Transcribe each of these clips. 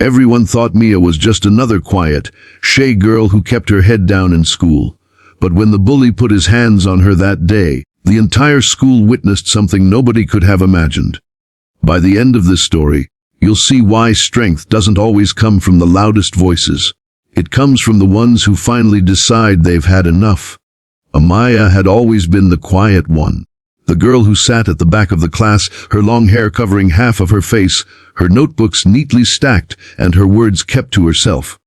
Everyone thought Mia was just another quiet, shy girl who kept her head down in school. But when the bully put his hands on her that day, the entire school witnessed something nobody could have imagined. By the end of this story, you'll see why strength doesn't always come from the loudest voices. It comes from the ones who finally decide they've had enough. Amaya had always been the quiet one. The girl who sat at the back of the class, her long hair covering half of her face, her notebooks neatly stacked, and her words kept to herself.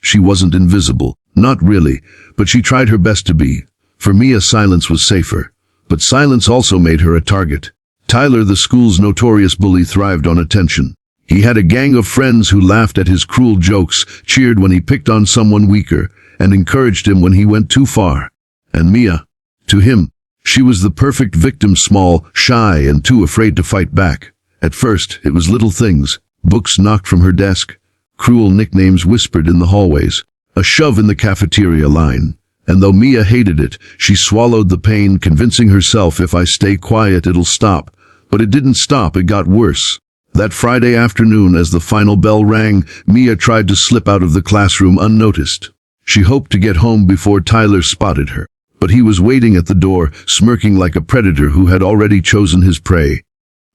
She wasn't invisible, not really, but she tried her best to be. For Mia, silence was safer. But silence also made her a target. Tyler, the school's notorious bully, thrived on attention. He had a gang of friends who laughed at his cruel jokes, cheered when he picked on someone weaker, and encouraged him when he went too far. And Mia, to him, she was the perfect victim, small, shy, and too afraid to fight back. At first, it was little things. Books knocked from her desk, cruel nicknames whispered in the hallways, a shove in the cafeteria line. And though Mia hated it, she swallowed the pain, convincing herself, if I stay quiet, it'll stop. But it didn't stop, it got worse. That Friday afternoon, as the final bell rang, Mia tried to slip out of the classroom unnoticed. She hoped to get home before Tyler spotted her. But he was waiting at the door, smirking like a predator who had already chosen his prey.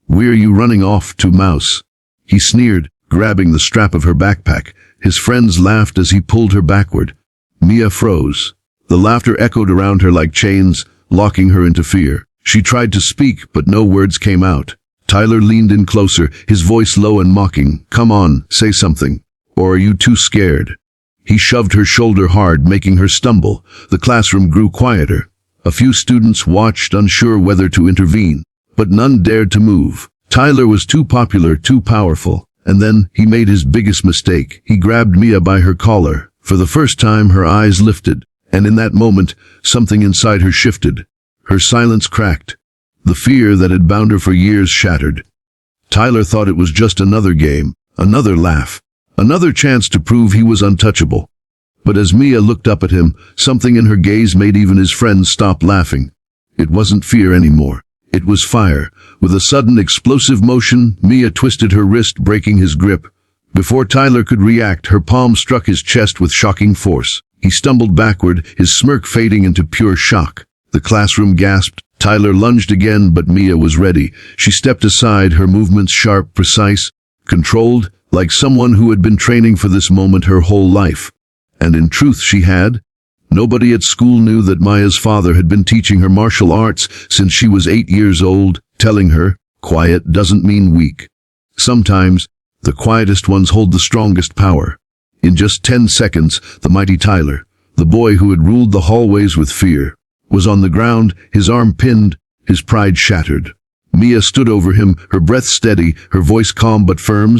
"Where are you running off to, mouse?" he sneered, grabbing the strap of her backpack. His friends laughed as he pulled her backward. Mia froze. The laughter echoed around her like chains, locking her into fear. She tried to speak, but no words came out. Tyler leaned in closer, his voice low and mocking. "Come on, say something. Or are you too scared?" He shoved her shoulder hard, making her stumble. The classroom grew quieter. A few students watched, unsure whether to intervene, but none dared to move. Tyler was too popular, too powerful. And then he made his biggest mistake. He grabbed Mia by her collar. For the first time, her eyes lifted. And in that moment, something inside her shifted. Her silence cracked. The fear that had bound her for years shattered. Tyler thought it was just another game, another laugh, another chance to prove he was untouchable. But as Mia looked up at him, something in her gaze made even his friends stop laughing. It wasn't fear anymore. It was fire. With a sudden explosive motion, Mia twisted her wrist, breaking his grip. Before Tyler could react, her palm struck his chest with shocking force. He stumbled backward, his smirk fading into pure shock. The classroom gasped. Tyler lunged again, but Mia was ready. She stepped aside, her movements sharp, precise, controlled, like someone who had been training for this moment her whole life. And in truth she had. Nobody at school knew that Maya's father had been teaching her martial arts since she was 8 years old, telling her, quiet doesn't mean weak. Sometimes, the quietest ones hold the strongest power. In just 10 seconds, the mighty Tyler, the boy who had ruled the hallways with fear, was on the ground, his arm pinned, his pride shattered. Mia stood over him, her breath steady, her voice calm but firm.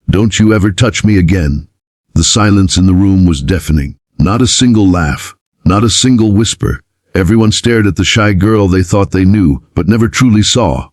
"Don't you ever touch me again." The silence in the room was deafening. Not a single laugh, not a single whisper. Everyone stared at the shy girl they thought they knew, but never truly saw.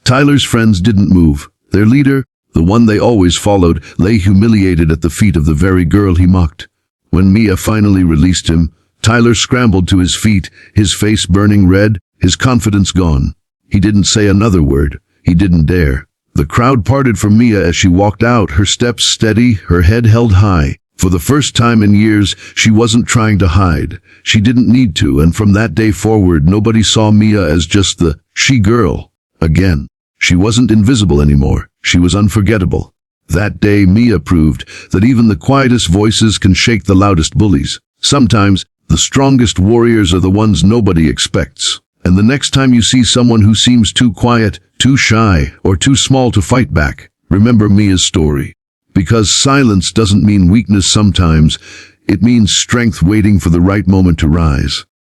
Tyler's friends didn't move. Their leader, the one they always followed, lay humiliated at the feet of the very girl he mocked. When Mia finally released him, Tyler scrambled to his feet, his face burning red, his confidence gone. He didn't say another word. He didn't dare. The crowd parted for Mia as she walked out, her steps steady, her head held high. For the first time in years, she wasn't trying to hide. She didn't need to, and from that day forward, nobody saw Mia as just the she girl again. She wasn't invisible anymore. She was unforgettable. That day, Mia proved that even the quietest voices can shake the loudest bullies. Sometimes, the strongest warriors are the ones nobody expects. And the next time you see someone who seems too quiet, too shy, or too small to fight back, remember Mia's story. Because silence doesn't mean weakness sometimes, it means strength waiting for the right moment to rise.